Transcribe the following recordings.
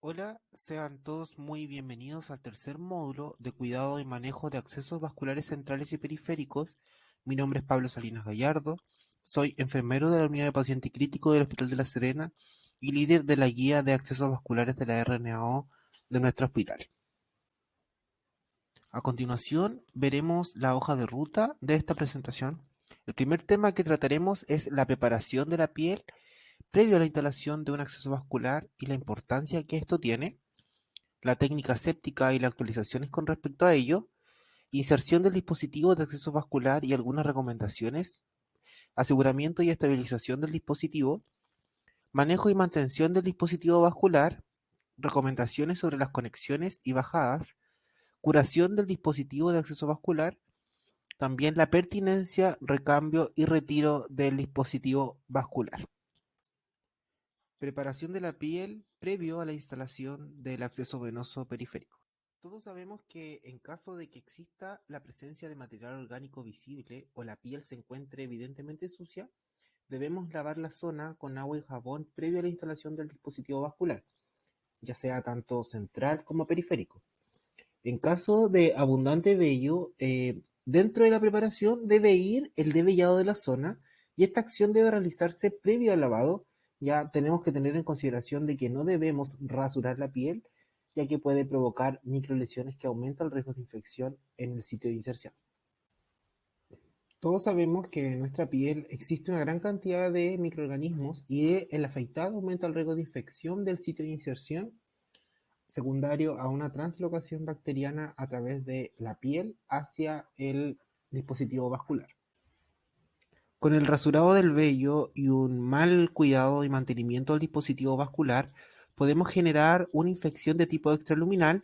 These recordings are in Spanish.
Hola, sean todos muy bienvenidos al tercer módulo de cuidado y manejo de accesos vasculares centrales y periféricos. Mi nombre es Pablo Salinas Gallardo, soy enfermero de la unidad de paciente crítico del Hospital de La Serena y líder de la guía de accesos vasculares de la RNAO de nuestro hospital. A continuación, veremos la hoja de ruta de esta presentación. El primer tema que trataremos es la preparación de la piel previo a la instalación de un acceso vascular y la importancia que esto tiene, la técnica séptica y las actualizaciones con respecto a ello, inserción del dispositivo de acceso vascular y algunas recomendaciones, aseguramiento y estabilización del dispositivo, manejo y mantención del dispositivo vascular, recomendaciones sobre las conexiones y bajadas, curación del dispositivo de acceso vascular, también la pertinencia, recambio y retiro del dispositivo vascular. Preparación de la piel previo a la instalación del acceso venoso periférico. Todos sabemos que en caso de que exista la presencia de material orgánico visible o la piel se encuentre evidentemente sucia, debemos lavar la zona con agua y jabón previo a la instalación del dispositivo vascular, ya sea tanto central como periférico. En caso de abundante vello, dentro de la preparación debe ir el debellado de la zona y esta acción debe realizarse previo al lavado. Ya tenemos que tener en consideración de que no debemos rasurar la piel, ya que puede provocar microlesiones que aumentan el riesgo de infección en el sitio de inserción. Todos sabemos que en nuestra piel existe una gran cantidad de microorganismos y el afeitado aumenta el riesgo de infección del sitio de inserción secundario a una translocación bacteriana a través de la piel hacia el dispositivo vascular. Con el rasurado del vello y un mal cuidado y mantenimiento del dispositivo vascular, podemos generar una infección de tipo extraluminal,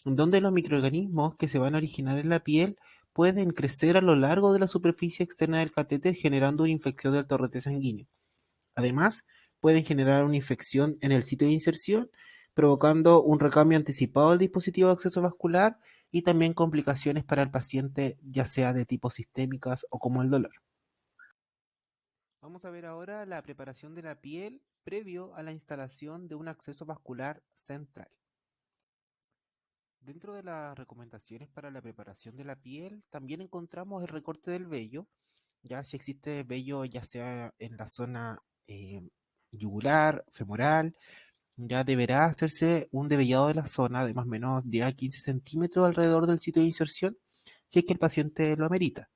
donde los microorganismos que se van a originar en la piel pueden crecer a lo largo de la superficie externa del catéter, generando una infección del torrente sanguíneo. Además, pueden generar una infección en el sitio de inserción, provocando un recambio anticipado del dispositivo de acceso vascular y también complicaciones para el paciente, ya sea de tipo sistémicas o como el dolor. Vamos a ver ahora la preparación de la piel previo a la instalación de un acceso vascular central. Dentro de las recomendaciones para la preparación de la piel, también encontramos el recorte del vello, ya si existe vello ya sea en la zona yugular, femoral, ya deberá hacerse un debellado de la zona de más o menos 10 a 15 centímetros alrededor del sitio de inserción, si es que el paciente lo amerita.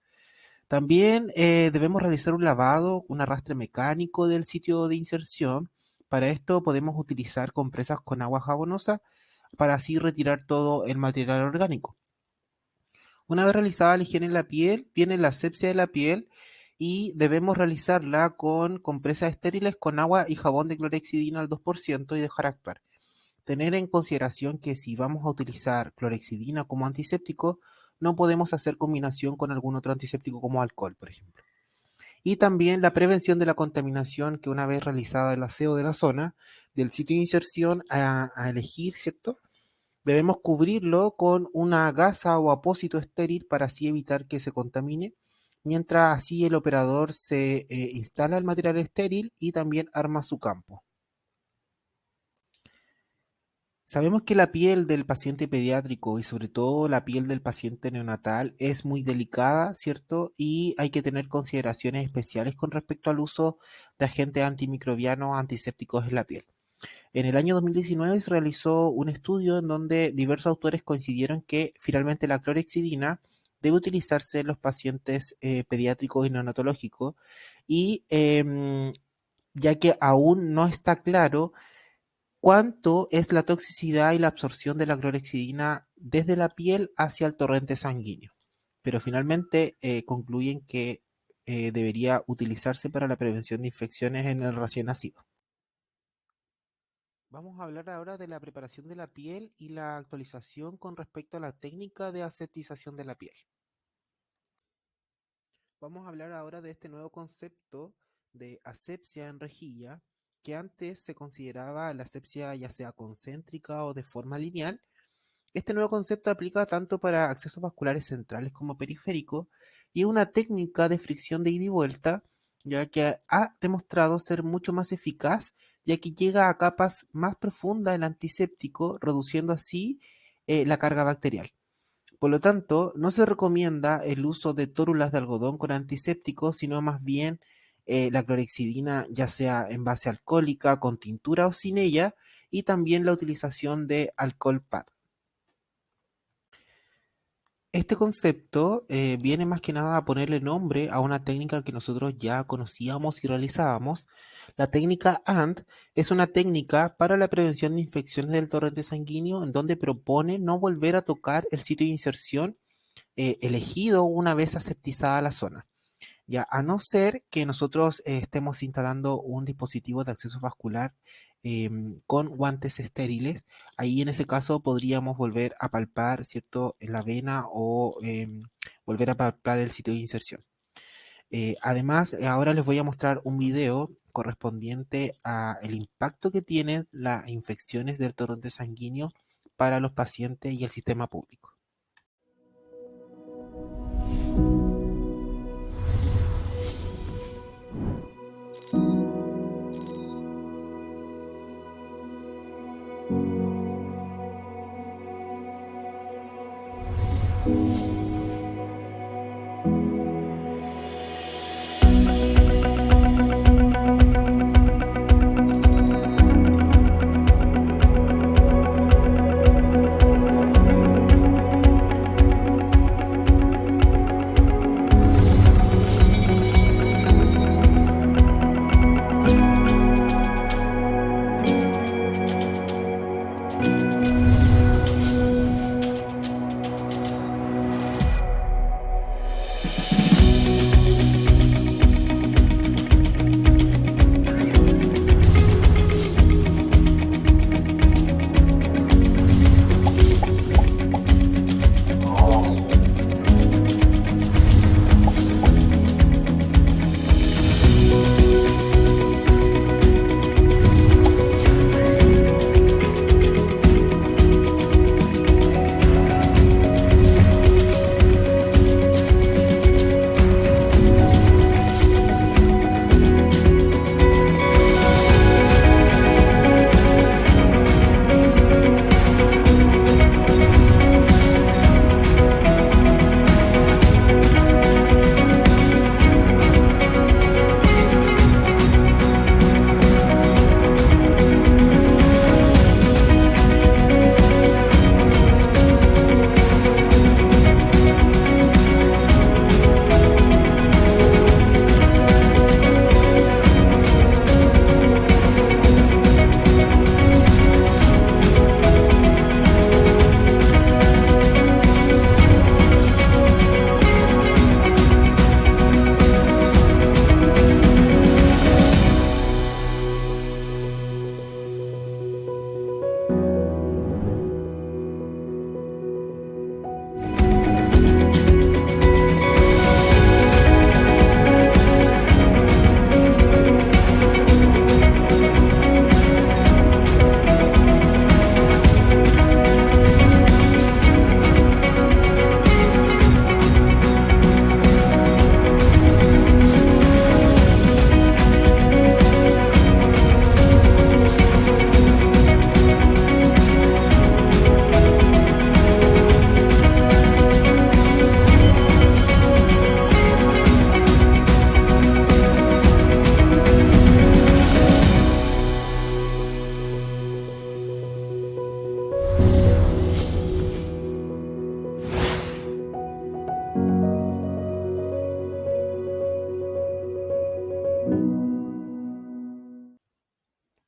También debemos realizar un lavado, un arrastre mecánico del sitio de inserción. Para esto podemos utilizar compresas con agua jabonosa para así retirar todo el material orgánico. Una vez realizada la higiene en la piel, viene la asepsia de la piel y debemos realizarla con compresas estériles con agua y jabón de clorexidina al 2% y dejar actuar. Tener en consideración que si vamos a utilizar clorexidina como antiséptico, no podemos hacer combinación con algún otro antiséptico como alcohol, por ejemplo. Y también la prevención de la contaminación que una vez realizada el aseo de la zona, del sitio de inserción a elegir, ¿cierto? Debemos cubrirlo con una gasa o apósito estéril para así evitar que se contamine, mientras así el operador se instala el material estéril y también arma su campo. Sabemos que la piel del paciente pediátrico y sobre todo la piel del paciente neonatal es muy delicada, ¿cierto? Y hay que tener consideraciones especiales con respecto al uso de agentes antimicrobianos antisépticos en la piel. En el año 2019 se realizó un estudio en donde diversos autores coincidieron que finalmente la clorexidina debe utilizarse en los pacientes pediátricos y neonatológicos y ya que aún no está claro cuánto es la toxicidad y la absorción de la clorexidina desde la piel hacia el torrente sanguíneo. Pero finalmente concluyen que debería utilizarse para la prevención de infecciones en el recién nacido. Vamos a hablar ahora de la preparación de la piel y la actualización con respecto a la técnica de aseptización de la piel. Vamos a hablar ahora de este nuevo concepto de asepsia en rejilla, que antes se consideraba la asepsia ya sea concéntrica o de forma lineal. Este nuevo concepto aplica tanto para accesos vasculares centrales como periféricos y es una técnica de fricción de ida y vuelta ya que ha demostrado ser mucho más eficaz, ya que llega a capas más profundas del antiséptico, reduciendo así la carga bacterial. Por lo tanto, no se recomienda el uso de tórulas de algodón con antisépticos, sino más bien la clorexidina, ya sea en base alcohólica, con tintura o sin ella, y también la utilización de alcohol pad. Este concepto viene más que nada a ponerle nombre a una técnica que nosotros ya conocíamos y realizábamos. La técnica ANT es una técnica para la prevención de infecciones del torrente sanguíneo en donde propone no volver a tocar el sitio de inserción elegido una vez aseptizada la zona. Ya, a no ser que nosotros estemos instalando un dispositivo de acceso vascular con guantes estériles, ahí en ese caso podríamos volver a palpar, ¿cierto?, en la vena o volver a palpar el sitio de inserción. Además, ahora les voy a mostrar un video correspondiente a el impacto que tienen las infecciones del torrente sanguíneo para los pacientes y el sistema público.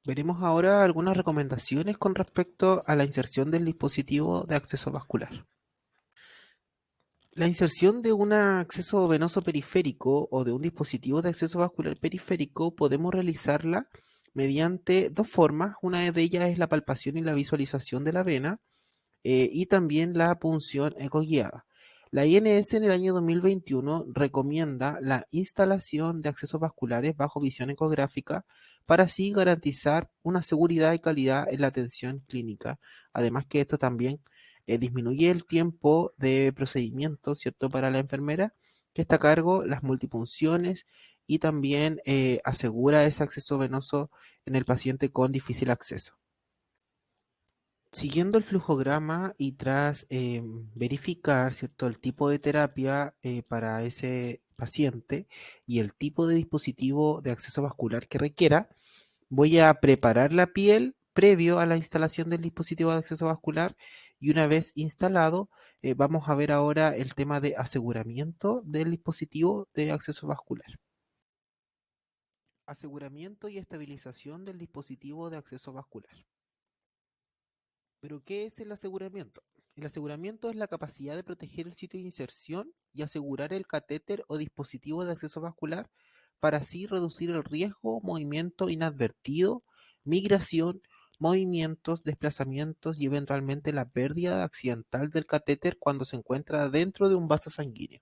Veremos ahora algunas recomendaciones con respecto a la inserción del dispositivo de acceso vascular. La inserción de un acceso venoso periférico o de un dispositivo de acceso vascular periférico podemos realizarla mediante dos formas. Una de ellas es la palpación y la visualización de la vena y también la punción ecoguiada. La INS en el año 2021 recomienda la instalación de accesos vasculares bajo visión ecográfica para así garantizar una seguridad y calidad en la atención clínica. Además que esto también disminuye el tiempo de procedimiento, ¿cierto?, para la enfermera que está a cargo, las multipunciones y también asegura ese acceso venoso en el paciente con difícil acceso. Siguiendo el flujograma y tras verificar, ¿cierto?, el tipo de terapia para ese paciente y el tipo de dispositivo de acceso vascular que requiera, voy a preparar la piel previo a la instalación del dispositivo de acceso vascular y una vez instalado, vamos a ver ahora el tema de aseguramiento del dispositivo de acceso vascular. Aseguramiento y estabilización del dispositivo de acceso vascular. ¿Pero qué es el aseguramiento? El aseguramiento es la capacidad de proteger el sitio de inserción y asegurar el catéter o dispositivo de acceso vascular para así reducir el riesgo, movimiento inadvertido, migración, movimientos, desplazamientos y eventualmente la pérdida accidental del catéter cuando se encuentra dentro de un vaso sanguíneo.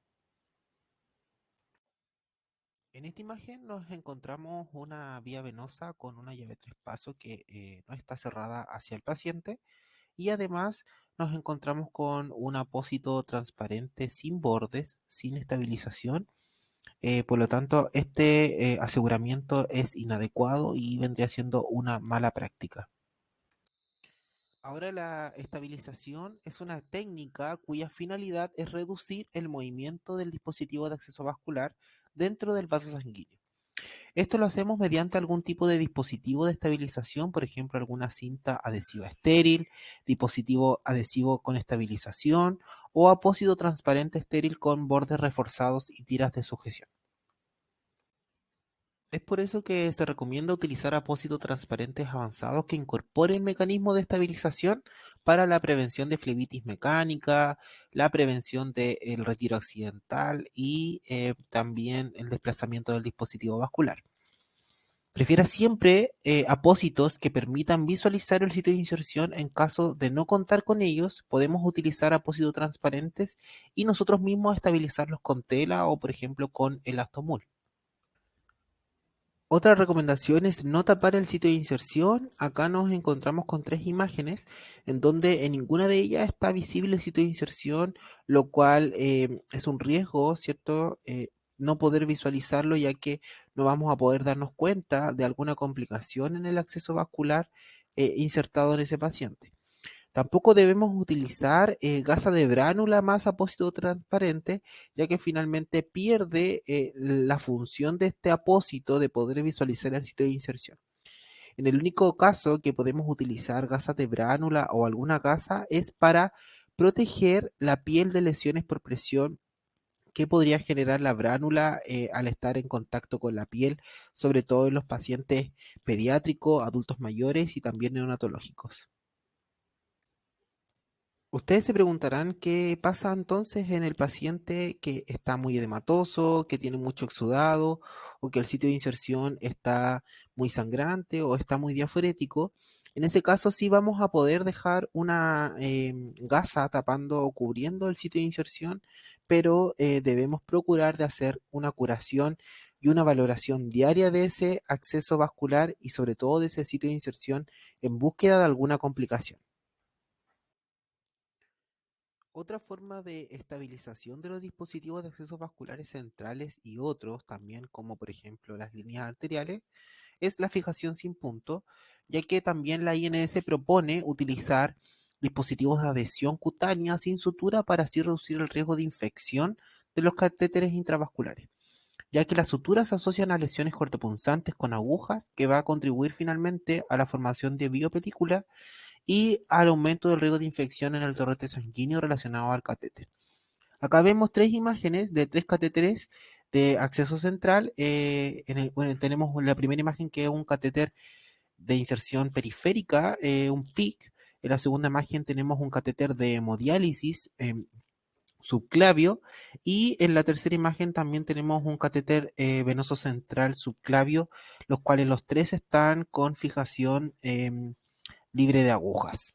En esta imagen nos encontramos una vía venosa con una llave tres pasos que no está cerrada hacia el paciente y además nos encontramos con un apósito transparente sin bordes, sin estabilización. Por lo tanto, este aseguramiento es inadecuado y vendría siendo una mala práctica. Ahora la estabilización es una técnica cuya finalidad es reducir el movimiento del dispositivo de acceso vascular dentro del vaso sanguíneo. Esto lo hacemos mediante algún tipo de dispositivo de estabilización, por ejemplo, alguna cinta adhesiva estéril, dispositivo adhesivo con estabilización o apósito transparente estéril con bordes reforzados y tiras de sujeción. Es por eso que se recomienda utilizar apósitos transparentes avanzados que incorporen mecanismos de estabilización para la prevención de flebitis mecánica, la prevención del retiro accidental y también el desplazamiento del dispositivo vascular. Prefiera siempre apósitos que permitan visualizar el sitio de inserción. En caso de no contar con ellos, podemos utilizar apósitos transparentes y nosotros mismos estabilizarlos con tela o, por ejemplo, con elastomul. Otra recomendación es no tapar el sitio de inserción. Acá nos encontramos con tres imágenes en donde en ninguna de ellas está visible el sitio de inserción, lo cual es un riesgo, ¿cierto? No poder visualizarlo ya que no vamos a poder darnos cuenta de alguna complicación en el acceso vascular insertado en ese paciente. Tampoco debemos utilizar gasa de bránula más apósito transparente, ya que finalmente pierde la función de este apósito de poder visualizar el sitio de inserción. En el único caso que podemos utilizar gasas de bránula o alguna gasa es para proteger la piel de lesiones por presión que podría generar la bránula al estar en contacto con la piel, sobre todo en los pacientes pediátricos, adultos mayores y también neonatológicos. Ustedes se preguntarán qué pasa entonces en el paciente que está muy edematoso, que tiene mucho exudado o que el sitio de inserción está muy sangrante o está muy diaforético. En ese caso sí vamos a poder dejar una gasa tapando o cubriendo el sitio de inserción, pero debemos procurar de hacer una curación y una valoración diaria de ese acceso vascular y sobre todo de ese sitio de inserción en búsqueda de alguna complicación. Otra forma de estabilización de los dispositivos de acceso vasculares centrales y otros también, como por ejemplo las líneas arteriales, es la fijación sin punto, ya que también la INS propone utilizar dispositivos de adhesión cutánea sin sutura para así reducir el riesgo de infección de los catéteres intravasculares, ya que las suturas se asocian a lesiones cortopunzantes con agujas que va a contribuir finalmente a la formación de biopelícula y al aumento del riesgo de infección en el torrente sanguíneo relacionado al catéter. Acá vemos tres imágenes de tres catéteres de acceso central. Bueno, tenemos la primera imagen que es un catéter de inserción periférica, un PIC. En la segunda imagen tenemos un catéter de hemodiálisis subclavio y en la tercera imagen también tenemos un catéter venoso central subclavio, los cuales los tres están con fijación libre de agujas.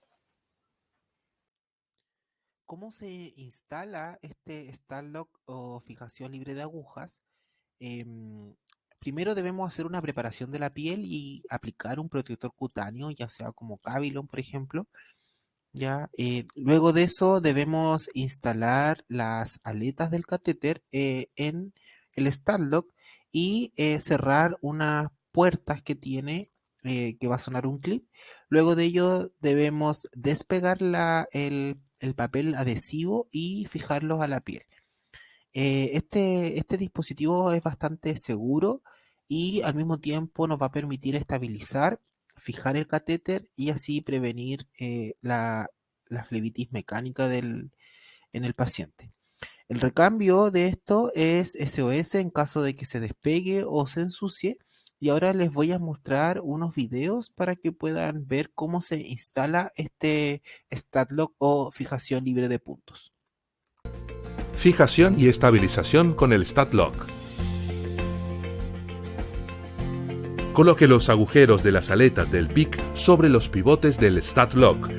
¿Cómo se instala este Starlock o fijación libre de agujas? Em, Primero debemos hacer una preparación de la piel y aplicar un protector cutáneo, ya sea como Cavilon, por ejemplo. Ya, luego de eso debemos instalar las aletas del catéter en el Starlock y cerrar unas puertas que tiene, que va a sonar un clip. Luego de ello debemos despegar el papel adhesivo y fijarlo a la piel. Este dispositivo es bastante seguro y al mismo tiempo nos va a permitir estabilizar, fijar el catéter y así prevenir la flebitis mecánica en el paciente. El recambio de esto es SOS en caso de que se despegue o se ensucie. Y ahora les voy a mostrar unos videos para que puedan ver cómo se instala este StatLock o fijación libre de puntos. Fijación y estabilización con el StatLock. Coloque los agujeros de las aletas del PIC sobre los pivotes del StatLock.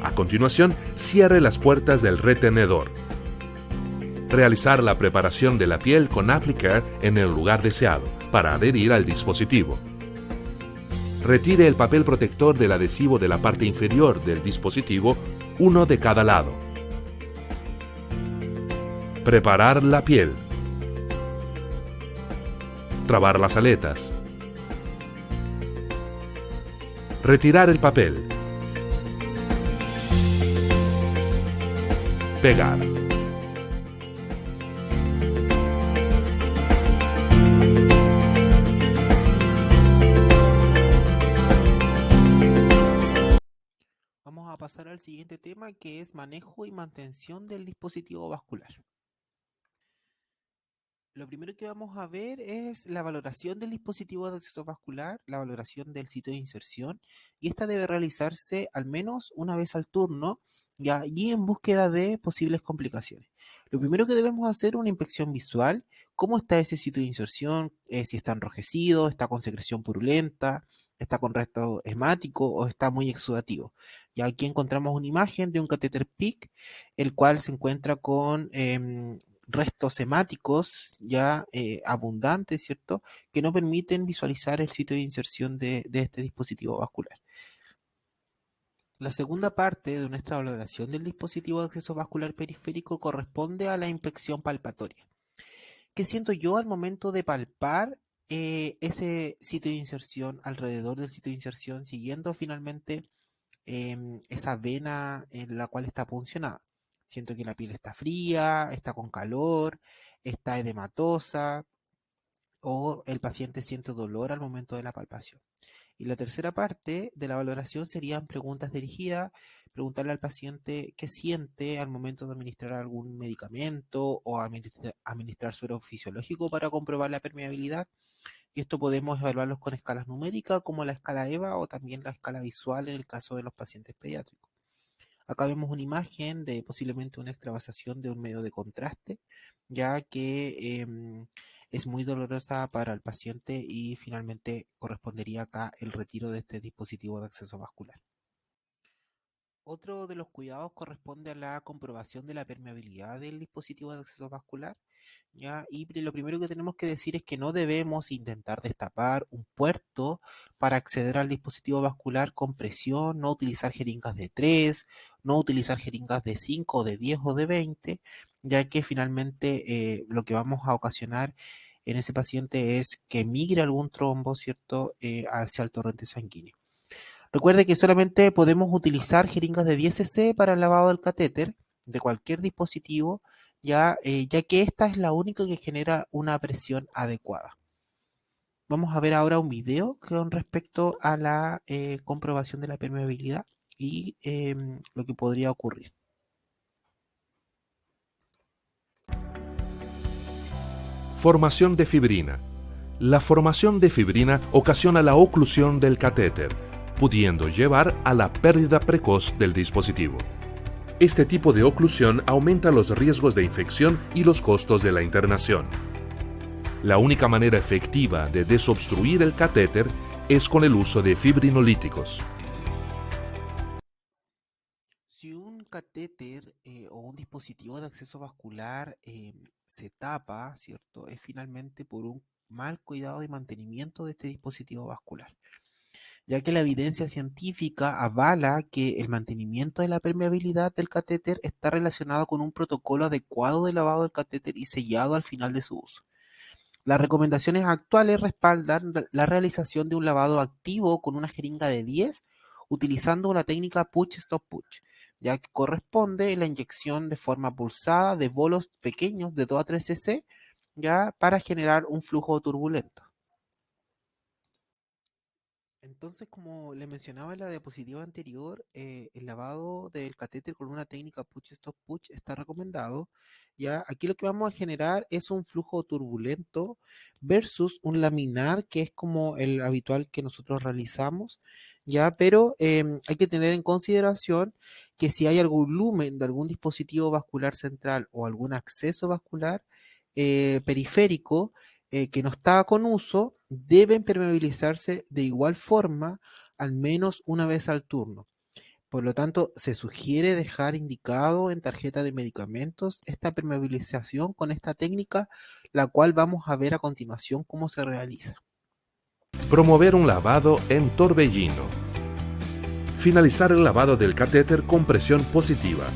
A continuación, cierre las puertas del retenedor. Realizar la preparación de la piel con Applicare en el lugar deseado para adherir al dispositivo. Retire el papel protector del adhesivo de la parte inferior del dispositivo, uno de cada lado. Preparar la piel. Trabar las aletas. Retirar el papel. Pegar. Vamos a pasar al siguiente tema, que es manejo y mantención del dispositivo vascular. Lo primero que vamos a ver es la valoración del dispositivo de acceso vascular, la valoración del sitio de inserción, y esta debe realizarse al menos una vez al turno, ya, y en búsqueda de posibles complicaciones. Lo primero que debemos hacer es una inspección visual, cómo está ese sitio de inserción, si está enrojecido, está con secreción purulenta, está con resto hemático o está muy exudativo. Ya aquí encontramos una imagen de un catéter PIC, el cual se encuentra con restos hemáticos ya abundantes, ¿cierto? Que no permiten visualizar el sitio de inserción de este dispositivo vascular. La segunda parte de nuestra valoración del dispositivo de acceso vascular periférico corresponde a la inspección palpatoria. ¿Qué siento yo al momento de palpar ese sitio de inserción, alrededor del sitio de inserción, siguiendo finalmente esa vena en la cual está puncionada? Siento que la piel está fría, está con calor, está edematosa o el paciente siente dolor al momento de la palpación. Y la tercera parte de la valoración serían preguntas dirigidas, preguntarle al paciente qué siente al momento de administrar algún medicamento o administrar suero fisiológico para comprobar la permeabilidad. Y esto podemos evaluarlos con escalas numéricas como la escala EVA o también la escala visual en el caso de los pacientes pediátricos. Acá vemos una imagen de posiblemente una extravasación de un medio de contraste, ya que es muy dolorosa para el paciente y finalmente correspondería acá el retiro de este dispositivo de acceso vascular. Otro de los cuidados corresponde a la comprobación de la permeabilidad del dispositivo de acceso vascular, ¿ya? Y lo primero que tenemos que decir es que no debemos intentar destapar un puerto para acceder al dispositivo vascular con presión, no utilizar jeringas de 3, no utilizar jeringas de 5, de 10 o de 20, ya que finalmente lo que vamos a ocasionar en ese paciente es que migre algún trombo, ¿cierto?, hacia el torrente sanguíneo. Recuerde que solamente podemos utilizar jeringas de 10 cc para el lavado del catéter de cualquier dispositivo, ya que esta es la única que genera una presión adecuada. Vamos a ver ahora un video con respecto a la comprobación de la permeabilidad y lo que podría ocurrir. Formación de fibrina. La formación de fibrina ocasiona la oclusión del catéter, pudiendo llevar a la pérdida precoz del dispositivo. Este tipo de oclusión aumenta los riesgos de infección y los costos de la internación. La única manera efectiva de desobstruir el catéter es con el uso de fibrinolíticos. Si un catéter o un dispositivo de acceso vascular se tapa, ¿cierto? Es finalmente por un mal cuidado y mantenimiento de este dispositivo vascular, ya que la evidencia científica avala que el mantenimiento de la permeabilidad del catéter está relacionado con un protocolo adecuado de lavado del catéter y sellado al final de su uso. Las recomendaciones actuales respaldan la realización de un lavado activo con una jeringa de 10 utilizando una técnica push-stop-push, ya que corresponde la inyección de forma pulsada de bolos pequeños de 2 a 3 cc, ya para generar un flujo turbulento. Entonces, como le mencionaba en la diapositiva anterior, el lavado del catéter con una técnica push-stop-push está recomendado. Ya, aquí lo que vamos a generar es un flujo turbulento versus un laminar, que es como el habitual que nosotros realizamos, ya, pero hay que tener en consideración que si hay algún lumen de algún dispositivo vascular central o algún acceso vascular periférico, que no está con uso, deben permeabilizarse de igual forma al menos una vez al turno. Por lo tanto, se sugiere dejar indicado en tarjeta de medicamentos esta permeabilización con esta técnica, la cual vamos a ver a continuación cómo se realiza. Promover un lavado en torbellino. Finalizar el lavado del catéter con presión positiva.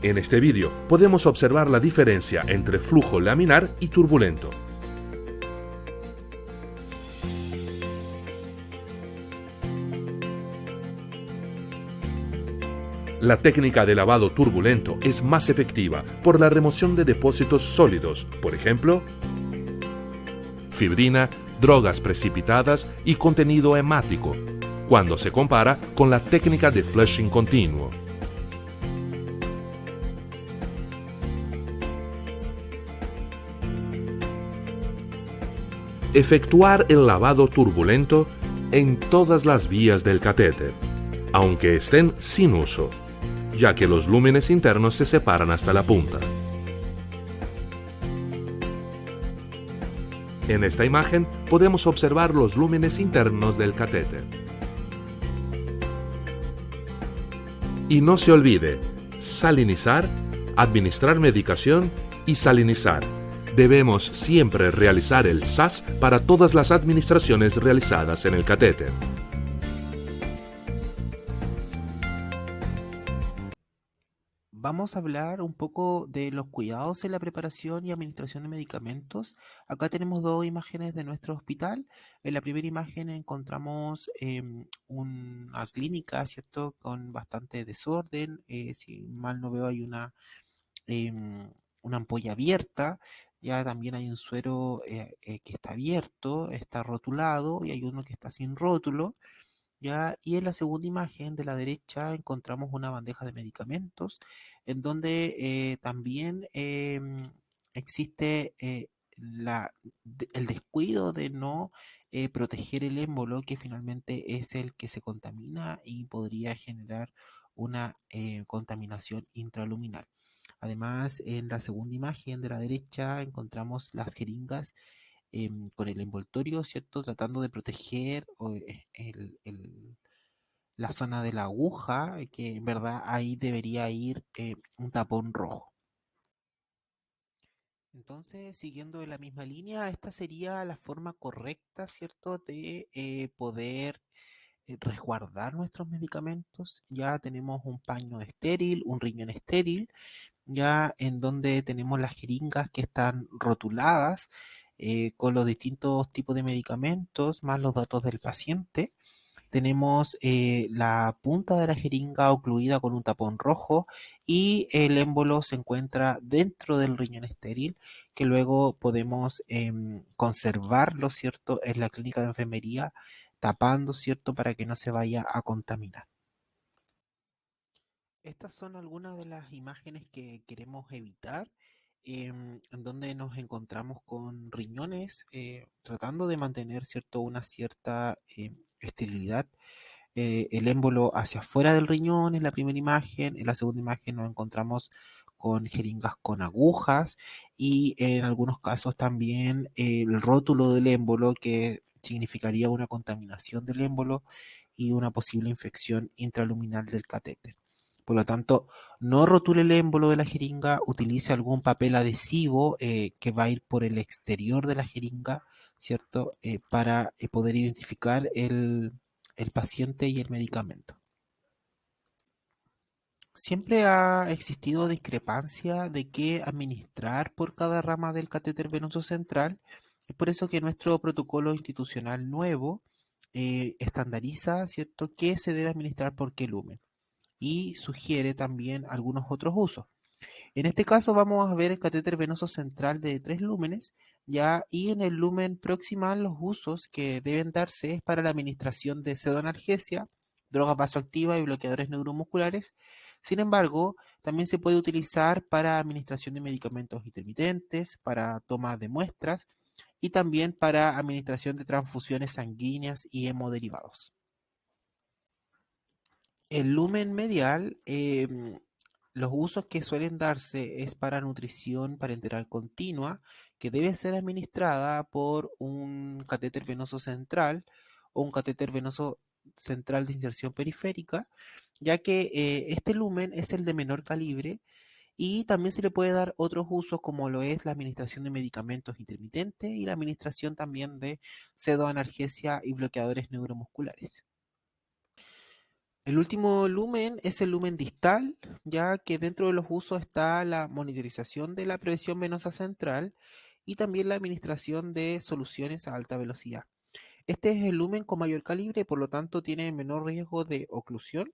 En este vídeo podemos observar la diferencia entre flujo laminar y turbulento. La técnica de lavado turbulento es más efectiva por la remoción de depósitos sólidos, por ejemplo, fibrina, drogas precipitadas y contenido hemático, cuando se compara con la técnica de flushing continuo. Efectuar el lavado turbulento en todas las vías del catéter, aunque estén sin uso, ya que los lúmenes internos se separan hasta la punta. En esta imagen podemos observar los lúmenes internos del catéter. Y no se olvide, salinizar, administrar medicación y salinizar. Debemos siempre realizar el SAS para todas las administraciones realizadas en el catéter. Vamos a hablar un poco de los cuidados en la preparación y administración de medicamentos. Acá tenemos dos imágenes de nuestro hospital. En la primera imagen encontramos una clínica, ¿cierto?, con bastante desorden. Si mal no veo, hay una ampolla abierta. Ya también hay un suero que está abierto, está rotulado, y hay uno que está sin rótulo. ¿Ya? Y en la segunda imagen de la derecha encontramos una bandeja de medicamentos en donde también existe el descuido de no proteger el émbolo, que finalmente es el que se contamina y podría generar una contaminación intraluminal. Además, en la segunda imagen de la derecha encontramos las jeringas con el envoltorio, ¿cierto? Tratando de proteger la zona de la aguja, que en verdad ahí debería ir un tapón rojo. Entonces, siguiendo en la misma línea, esta sería la forma correcta, ¿cierto?, de poder resguardar nuestros medicamentos. Ya tenemos un paño estéril, un riñón estéril, ya en donde tenemos las jeringas que están rotuladas con los distintos tipos de medicamentos, más los datos del paciente. Tenemos la punta de la jeringa ocluida con un tapón rojo y el émbolo se encuentra dentro del riñón estéril, que luego podemos conservarlo, ¿cierto?, en la clínica de enfermería, tapando, ¿cierto?, para que no se vaya a contaminar. Estas son algunas de las imágenes que queremos evitar, en donde nos encontramos con riñones tratando de mantener, ¿cierto?, una cierta esterilidad. El émbolo hacia afuera del riñón en la primera imagen. En la segunda imagen nos encontramos con jeringas con agujas y en algunos casos también el rótulo del émbolo, que significaría una contaminación del émbolo y una posible infección intraluminal del catéter. Por lo tanto, no rotule el émbolo de la jeringa, utilice algún papel adhesivo que va a ir por el exterior de la jeringa, ¿cierto? Para poder identificar el paciente y el medicamento. Siempre ha existido discrepancia de qué administrar por cada rama del catéter venoso central. Es por eso que nuestro protocolo institucional nuevo estandariza, ¿cierto?, qué se debe administrar por qué lumen y sugiere también algunos otros usos. En este caso vamos a ver el catéter venoso central de 3 lúmenes, ya, y en el lumen proximal los usos que deben darse es para la administración de pseudoanalgesia, drogas vasoactivas y bloqueadores neuromusculares. Sin embargo, también se puede utilizar para administración de medicamentos intermitentes, para toma de muestras y también para administración de transfusiones sanguíneas y hemoderivados. El lumen medial, los usos que suelen darse es para nutrición parenteral continua, que debe ser administrada por un catéter venoso central o un catéter venoso central de inserción periférica, ya que este lumen es el de menor calibre y también se le puede dar otros usos como lo es la administración de medicamentos intermitentes y la administración también de pseudoanalgesia y bloqueadores neuromusculares. El último lumen es el lumen distal, ya que dentro de los usos está la monitorización de la presión venosa central y también la administración de soluciones a alta velocidad. Este es el lumen con mayor calibre, por lo tanto tiene menor riesgo de oclusión.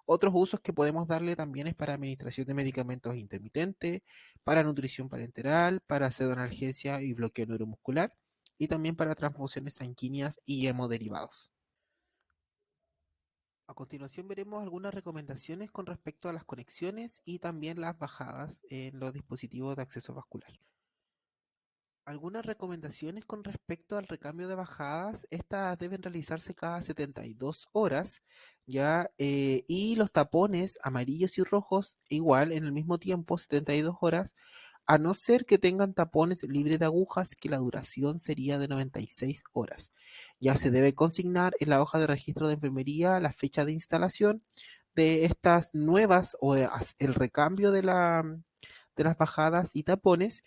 Otros usos que podemos darle también es para administración de medicamentos intermitentes, para nutrición parenteral, para pseudoanalgesia y bloqueo neuromuscular, y también para transfusiones sanguíneas y hemoderivados. A continuación veremos algunas recomendaciones con respecto a las conexiones y también las bajadas en los dispositivos de acceso vascular. Algunas recomendaciones con respecto al recambio de bajadas, estas deben realizarse cada 72 horas, ¿ya? Y los tapones amarillos y rojos igual en el mismo tiempo, 72 horas, a no ser que tengan tapones libres de agujas, que la duración sería de 96 horas. Ya se debe consignar en la hoja de registro de enfermería la fecha de instalación de estas nuevas o el recambio de las bajadas y tapones,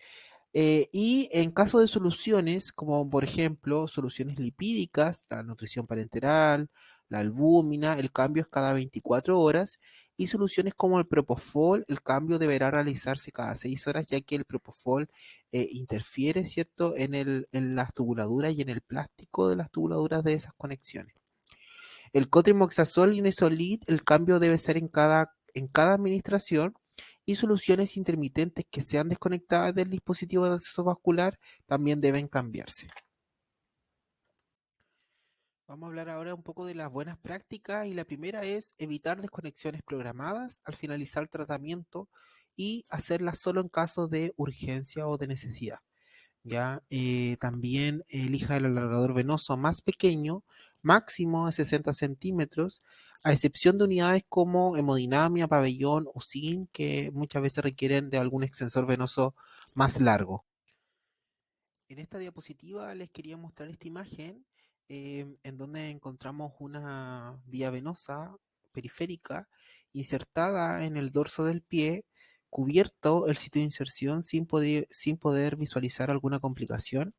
y en caso de soluciones, como por ejemplo soluciones lipídicas, la nutrición parenteral, la albúmina, el cambio es cada 24 horas, y soluciones como el propofol, el cambio deberá realizarse cada 6 horas, ya que el propofol interfiere, ¿cierto?, en las tubuladuras y en el plástico de las tubuladuras de esas conexiones. El cotrimoxazol y Nesolid, el cambio debe ser en cada administración, y soluciones intermitentes que sean desconectadas del dispositivo de acceso vascular también deben cambiarse. Vamos a hablar ahora un poco de las buenas prácticas y la primera es evitar desconexiones programadas al finalizar el tratamiento y hacerlas solo en caso de urgencia o de necesidad. Ya, también elija el alargador venoso más pequeño, máximo de 60 centímetros, a excepción de unidades como hemodinamia, pabellón o zinc, que muchas veces requieren de algún extensor venoso más largo. En esta diapositiva les quería mostrar esta imagen en donde encontramos una vía venosa periférica insertada en el dorso del pie, cubierto el sitio de inserción sin poder visualizar alguna complicación,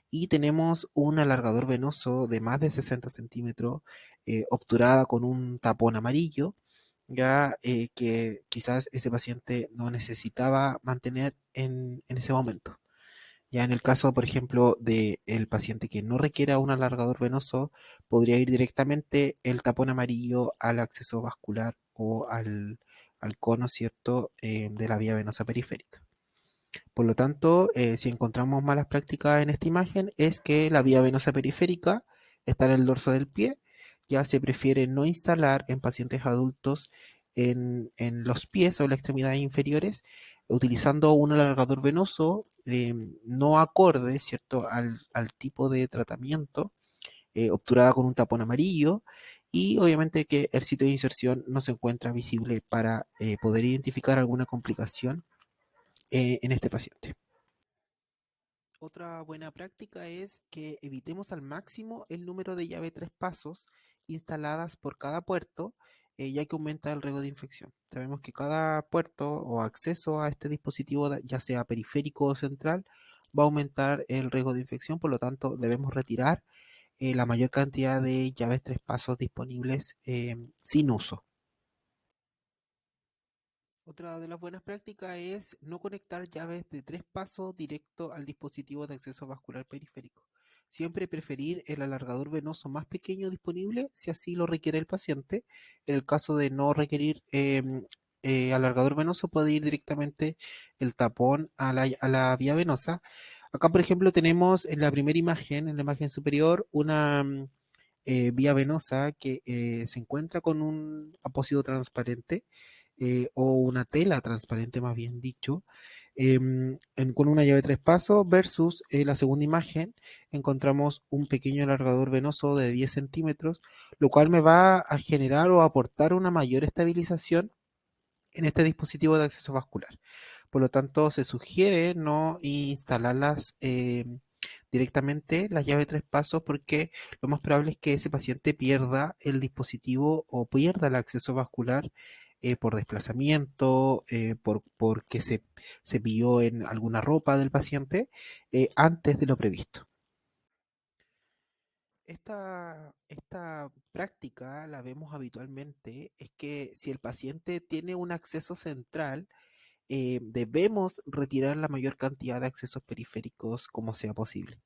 y tenemos un alargador venoso de más de 60 centímetros, obturada con un tapón amarillo, ya que quizás ese paciente no necesitaba mantener en ese momento. Ya en el caso, por ejemplo, del paciente que no requiera un alargador venoso, podría ir directamente el tapón amarillo al acceso vascular o al cono, ¿cierto?, de la vía venosa periférica. Por lo tanto, si encontramos malas prácticas en esta imagen, es que la vía venosa periférica está en el dorso del pie. Ya se prefiere no instalar en pacientes adultos en los pies o en las extremidades inferiores, utilizando un alargador venoso no acorde, ¿cierto?, al tipo de tratamiento, obturada con un tapón amarillo, y obviamente que el sitio de inserción no se encuentra visible para poder identificar alguna complicación en este paciente. Otra buena práctica es que evitemos al máximo el número de llave 3 pasos instaladas por cada puerto, ya que aumenta el riesgo de infección. Sabemos que cada puerto o acceso a este dispositivo, ya sea periférico o central, va a aumentar el riesgo de infección. Por lo tanto, debemos retirar la mayor cantidad de llaves 3 pasos disponibles sin uso. Otra de las buenas prácticas es no conectar llaves de 3 pasos directo al dispositivo de acceso vascular periférico. Siempre preferir el alargador venoso más pequeño disponible si así lo requiere el paciente. En el caso de no requerir alargador venoso, puede ir directamente el tapón a la vía venosa. Acá, por ejemplo, tenemos en la primera imagen, en la imagen superior, una vía venosa que se encuentra con un apósito transparente o una tela transparente, más bien dicho, con una llave 3 pasos versus la segunda imagen encontramos un pequeño alargador venoso de 10 centímetros, lo cual me va a generar o aportar una mayor estabilización en este dispositivo de acceso vascular. Por lo tanto, se sugiere no instalarlas directamente las llaves 3 pasos porque lo más probable es que ese paciente pierda el dispositivo o pierda el acceso vascular por desplazamiento, porque se pilló en alguna ropa del paciente antes de lo previsto. Esta práctica la vemos habitualmente, es que si el paciente tiene un acceso central, debemos retirar la mayor cantidad de accesos periféricos como sea posible.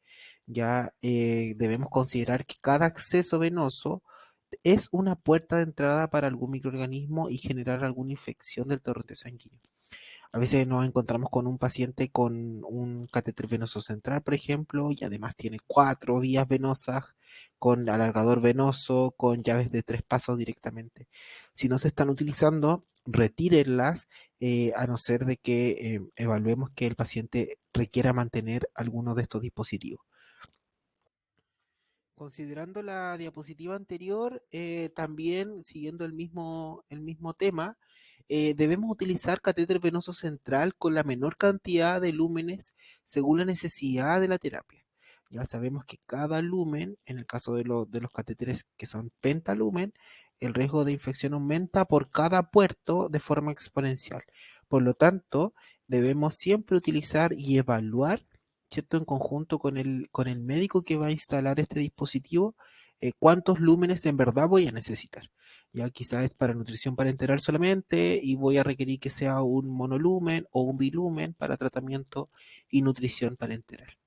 Ya debemos considerar que cada acceso venoso es una puerta de entrada para algún microorganismo y generar alguna infección del torrente sanguíneo. A veces nos encontramos con un paciente con un catéter venoso central, por ejemplo, y además tiene 4 vías venosas con alargador venoso, con llaves de 3 pasos directamente. Si no se están utilizando, retírenlas, a no ser de que evaluemos que el paciente requiera mantener alguno de estos dispositivos. Considerando la diapositiva anterior, también siguiendo el mismo tema, debemos utilizar catéter venoso central con la menor cantidad de lúmenes según la necesidad de la terapia. Ya sabemos que cada lumen, en el caso de los catéteres que son pentalumen, el riesgo de infección aumenta por cada puerto de forma exponencial. Por lo tanto, debemos siempre utilizar y evaluar, ¿cierto? En conjunto con el médico que va a instalar este dispositivo, cuántos lúmenes en verdad voy a necesitar. Ya quizás es para nutrición parenteral solamente y voy a requerir que sea un monolumen o un bilumen para tratamiento y nutrición parenteral.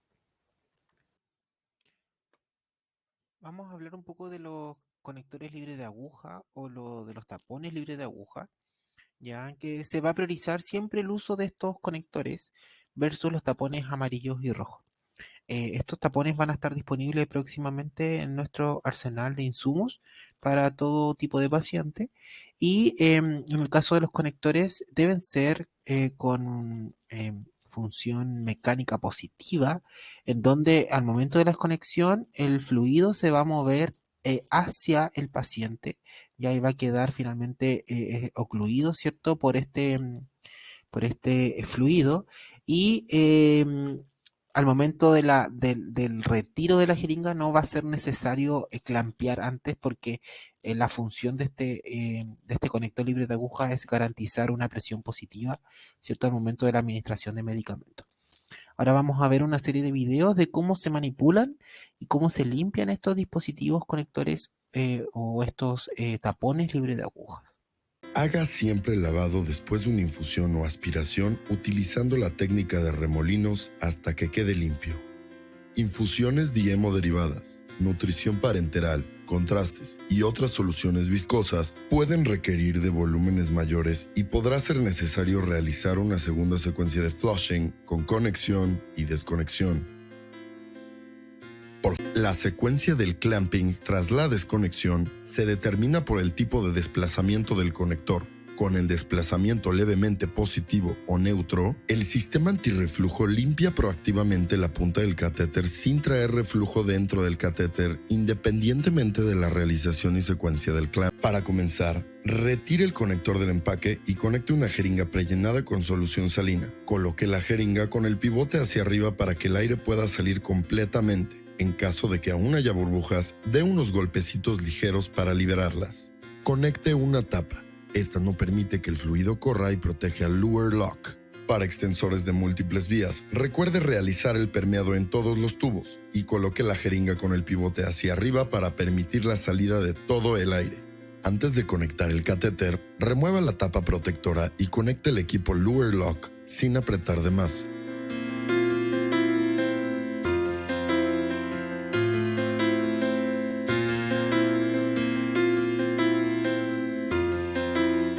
Vamos a hablar un poco de los conectores libres de aguja o de los tapones libres de aguja, ya que se va a priorizar siempre el uso de estos conectores versus los tapones amarillos y rojos. Estos tapones van a estar disponibles próximamente en nuestro arsenal de insumos para todo tipo de paciente y en el caso de los conectores deben ser con función mecánica positiva, en donde al momento de la desconexión el fluido se va a mover hacia el paciente y ahí va a quedar finalmente ocluido, ¿cierto? Por este fluido y al momento del retiro de la jeringa no va a ser necesario clampear antes porque la función de este conector libre de aguja es garantizar una presión positiva, ¿cierto? Al momento de la administración de medicamentos. Ahora vamos a ver una serie de videos de cómo se manipulan y cómo se limpian estos dispositivos conectores o estos tapones libres de agujas. Haga siempre el lavado después de una infusión o aspiración utilizando la técnica de remolinos hasta que quede limpio. Infusiones de hemoderivadas, nutrición parenteral, contrastes y otras soluciones viscosas pueden requerir de volúmenes mayores y podrá ser necesario realizar una segunda secuencia de flushing con conexión y desconexión. La secuencia del clamping tras la desconexión se determina por el tipo de desplazamiento del conector. Con el desplazamiento levemente positivo o neutro, el sistema antirreflujo limpia proactivamente la punta del catéter sin traer reflujo dentro del catéter, independientemente de la realización y secuencia del clamp. Para comenzar, retire el conector del empaque y conecte una jeringa prellenada con solución salina. Coloque la jeringa con el pivote hacia arriba para que el aire pueda salir completamente. En caso de que aún haya burbujas, dé unos golpecitos ligeros para liberarlas. Conecte una tapa. Esta no permite que el fluido corra y protege al Luer Lock. Para extensores de múltiples vías, recuerde realizar el permeado en todos los tubos y coloque la jeringa con el pivote hacia arriba para permitir la salida de todo el aire. Antes de conectar el catéter, remueva la tapa protectora y conecte el equipo Luer Lock sin apretar de más.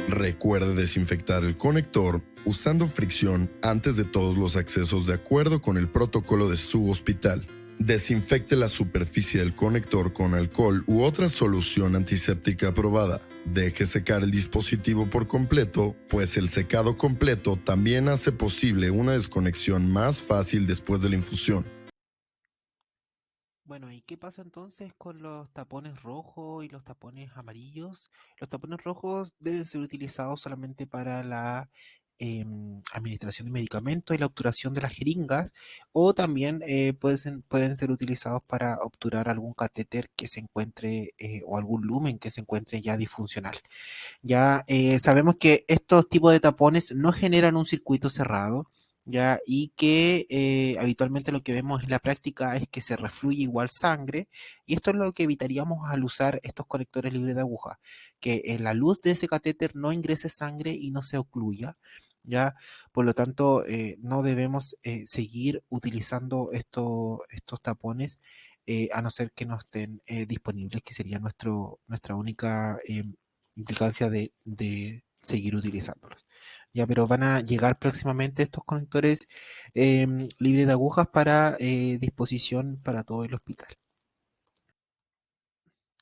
Recuerde desinfectar el conector usando fricción antes de todos los accesos de acuerdo con el protocolo de su hospital. Desinfecte la superficie del conector con alcohol u otra solución antiséptica aprobada. Deje secar el dispositivo por completo, pues el secado completo también hace posible una desconexión más fácil después de la infusión. Bueno, ¿y qué pasa entonces con los tapones rojos y los tapones amarillos? Los tapones rojos deben ser utilizados solamente para la administración de medicamentos y la obturación de las jeringas, o también pueden ser utilizados para obturar algún catéter que se encuentre o algún lumen que se encuentre ya disfuncional. Ya sabemos que estos tipos de tapones no generan un circuito cerrado, ya, y que habitualmente lo que vemos en la práctica es que se refluye igual sangre, y esto es lo que evitaríamos al usar estos conectores libres de aguja, que la luz de ese catéter no ingrese sangre y no se ocluya. Ya, por lo tanto, no debemos seguir utilizando estos tapones a no ser que no estén disponibles, que sería nuestra única implicancia de seguir utilizándolos. Ya, pero van a llegar próximamente estos conectores libres de agujas para disposición para todo el hospital.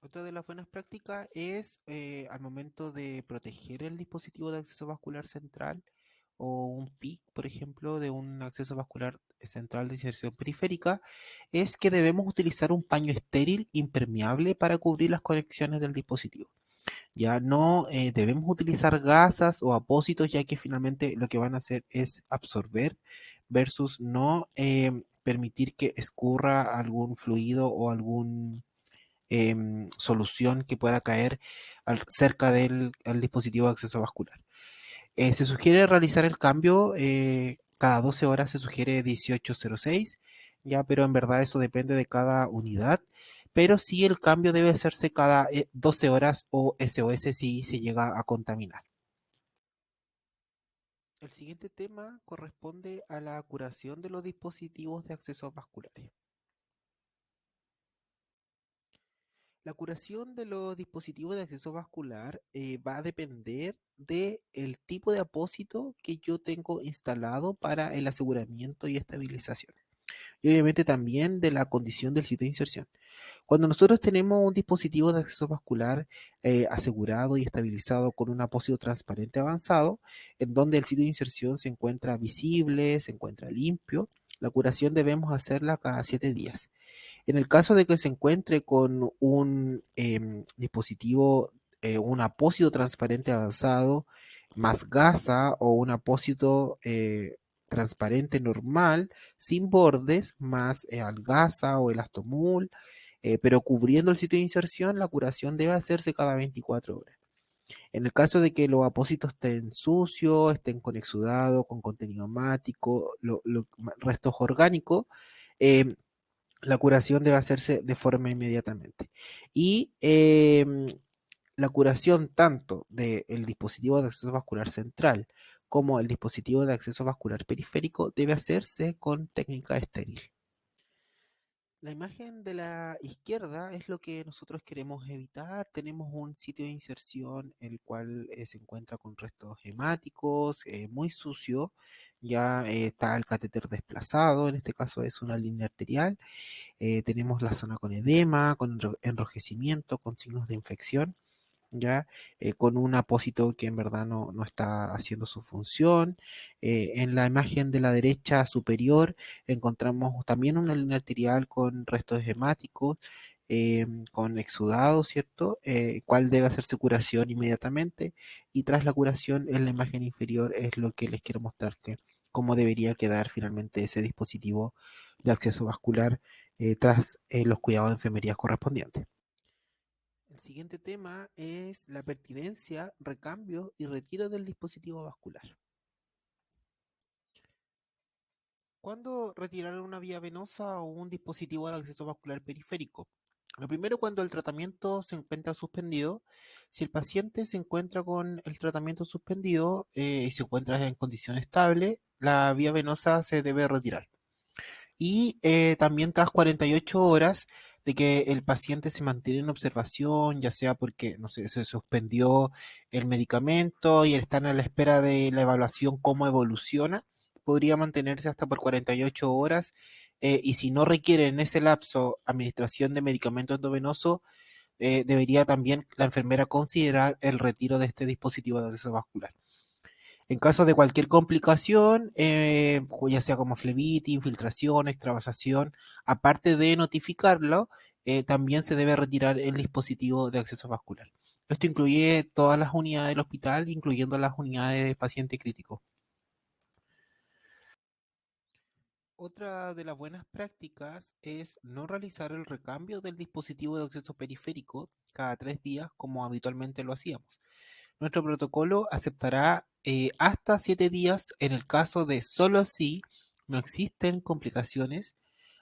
Otra de las buenas prácticas es al momento de proteger el dispositivo de acceso vascular central o un PIC, por ejemplo, de un acceso vascular central de inserción periférica, es que debemos utilizar un paño estéril impermeable para cubrir las conexiones del dispositivo. Ya no debemos utilizar gasas o apósitos, ya que finalmente lo que van a hacer es absorber versus no permitir que escurra algún fluido o algún solución que pueda caer cerca del dispositivo de acceso vascular. Se sugiere realizar el cambio cada 12 horas, se sugiere 1806, ya, pero en verdad eso depende de cada unidad. Pero sí el cambio debe hacerse cada 12 horas o SOS si se llega a contaminar. El siguiente tema corresponde a la curación de los dispositivos de acceso vasculares. La curación de los dispositivos de acceso vascular va a depender del tipo de apósito que yo tengo instalado para el aseguramiento y estabilización. Y obviamente también de la condición del sitio de inserción. Cuando nosotros tenemos un dispositivo de acceso vascular asegurado y estabilizado con un apósito transparente avanzado, en donde el sitio de inserción se encuentra visible, se encuentra limpio, la curación debemos hacerla cada 7 días. En el caso de que se encuentre con un dispositivo, un apósito transparente avanzado, más gasa o un apósito transparente normal, sin bordes, más algasa o elastomul, pero cubriendo el sitio de inserción, la curación debe hacerse cada 24 horas. En el caso de que los apósitos estén sucios, estén con exudado, con contenido mático, restos orgánicos, eh, la curación debe hacerse de forma inmediatamente. Y la curación tanto del dispositivo de acceso vascular central como el dispositivo de acceso vascular periférico debe hacerse con técnica estéril. La imagen de la izquierda es lo que nosotros queremos evitar. Tenemos un sitio de inserción el cual se encuentra con restos hemáticos, muy sucio. Ya está el catéter desplazado, en este caso es una línea arterial. Tenemos la zona con edema, con enrojecimiento, con signos de infección, ya con un apósito que en verdad no está haciendo su función. En la imagen de la derecha superior encontramos también una línea arterial con restos hemáticos, con exudado, ¿cierto? Cuál debe hacerse curación inmediatamente. Y tras la curación, en la imagen inferior es lo que les quiero mostrar que cómo debería quedar finalmente ese dispositivo de acceso vascular tras los cuidados de enfermería correspondientes. El siguiente tema es la pertinencia, recambio y retiro del dispositivo vascular. ¿Cuándo retirar una vía venosa o un dispositivo de acceso vascular periférico? Lo primero, cuando el tratamiento se encuentra suspendido. Si el paciente se encuentra con el tratamiento suspendido y se encuentra en condición estable, la vía venosa se debe retirar. Y también tras 48 horas de que el paciente se mantiene en observación, ya sea porque, no sé, se suspendió el medicamento y están a la espera de la evaluación cómo evoluciona, podría mantenerse hasta por 48 horas. Y si no requiere en ese lapso administración de medicamento endovenoso, debería también la enfermera considerar el retiro de este dispositivo de acceso vascular. En caso de cualquier complicación, ya sea como flebitis, infiltración, extravasación, aparte de notificarlo, también se debe retirar el dispositivo de acceso vascular. Esto incluye todas las unidades del hospital, incluyendo las unidades de paciente crítico. Otra de las buenas prácticas es no realizar el recambio del dispositivo de acceso periférico cada 3 días como habitualmente lo hacíamos. Nuestro protocolo aceptará hasta 7 días en el caso de solo si no existen complicaciones,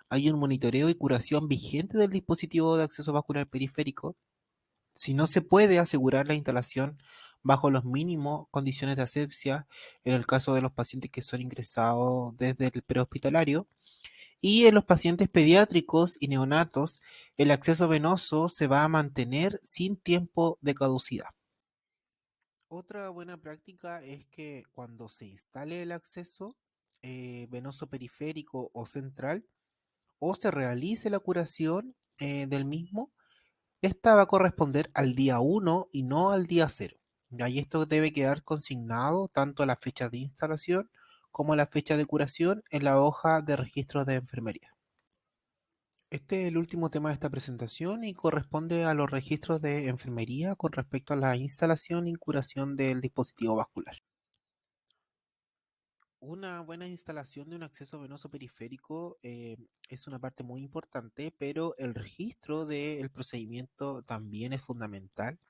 hay un monitoreo y curación vigente del dispositivo de acceso vascular periférico, si no se puede asegurar la instalación bajo los mínimos condiciones de asepsia en el caso de los pacientes que son ingresados desde el prehospitalario, y en los pacientes pediátricos y neonatos el acceso venoso se va a mantener sin tiempo de caducidad. Otra buena práctica es que cuando se instale el acceso venoso periférico o central o se realice la curación del mismo, esta va a corresponder al día 1 y no al día 0. Y esto debe quedar consignado tanto a la fecha de instalación como a la fecha de curación en la hoja de registro de enfermería. Este es el último tema de esta presentación y corresponde a los registros de enfermería con respecto a la instalación y curación del dispositivo vascular. Una buena instalación de un acceso venoso periférico es una parte muy importante, pero el registro del procedimiento también es fundamental,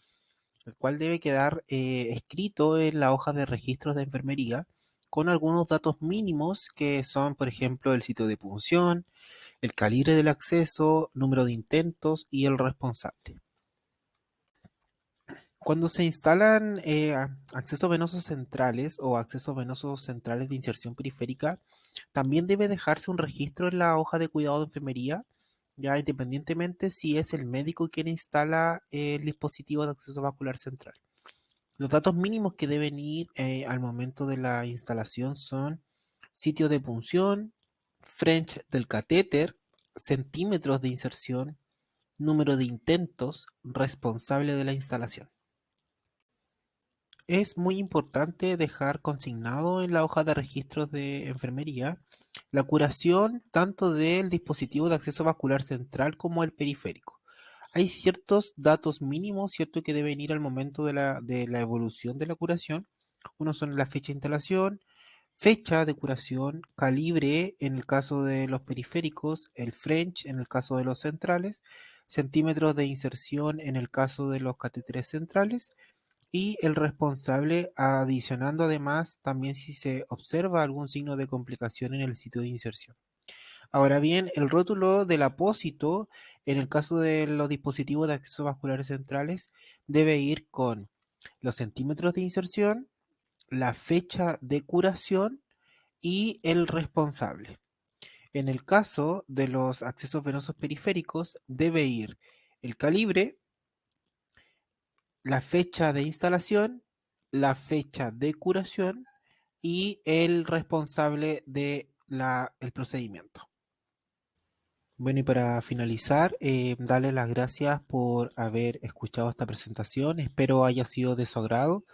el cual debe quedar escrito en la hoja de registros de enfermería con algunos datos mínimos que son, por ejemplo, el sitio de punción, el calibre del acceso, número de intentos y el responsable. Cuando se instalan accesos venosos centrales o accesos venosos centrales de inserción periférica, también debe dejarse un registro en la hoja de cuidado de enfermería, ya independientemente si es el médico quien instala el dispositivo de acceso vascular central. Los datos mínimos que deben ir al momento de la instalación son sitio de punción, French del catéter, centímetros de inserción, número de intentos, responsable de la instalación. Es muy importante dejar consignado en la hoja de registros de enfermería la curación tanto del dispositivo de acceso vascular central como el periférico. Hay ciertos datos mínimos, ¿cierto?, que deben ir al momento de la evolución de la curación. Uno son la fecha de instalación, fecha de curación, calibre en el caso de los periféricos, el French en el caso de los centrales, centímetros de inserción en el caso de los catéteres centrales y el responsable, adicionando además también si se observa algún signo de complicación en el sitio de inserción. Ahora bien, el rótulo del apósito, en el caso de los dispositivos de acceso vasculares centrales, debe ir con los centímetros de inserción, la fecha de curación y el responsable. En el caso de los accesos venosos periféricos, debe ir el calibre, la fecha de instalación, la fecha de curación y el responsable del procedimiento. Bueno, y para finalizar, darles las gracias por haber escuchado esta presentación. Espero haya sido de su agrado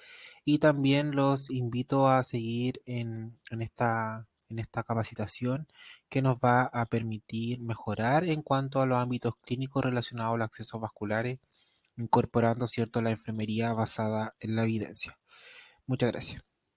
y también los invito a seguir en esta capacitación que nos va a permitir mejorar en cuanto a los ámbitos clínicos relacionados a los accesos vasculares, incorporando, cierto, la enfermería basada en la evidencia. Muchas gracias.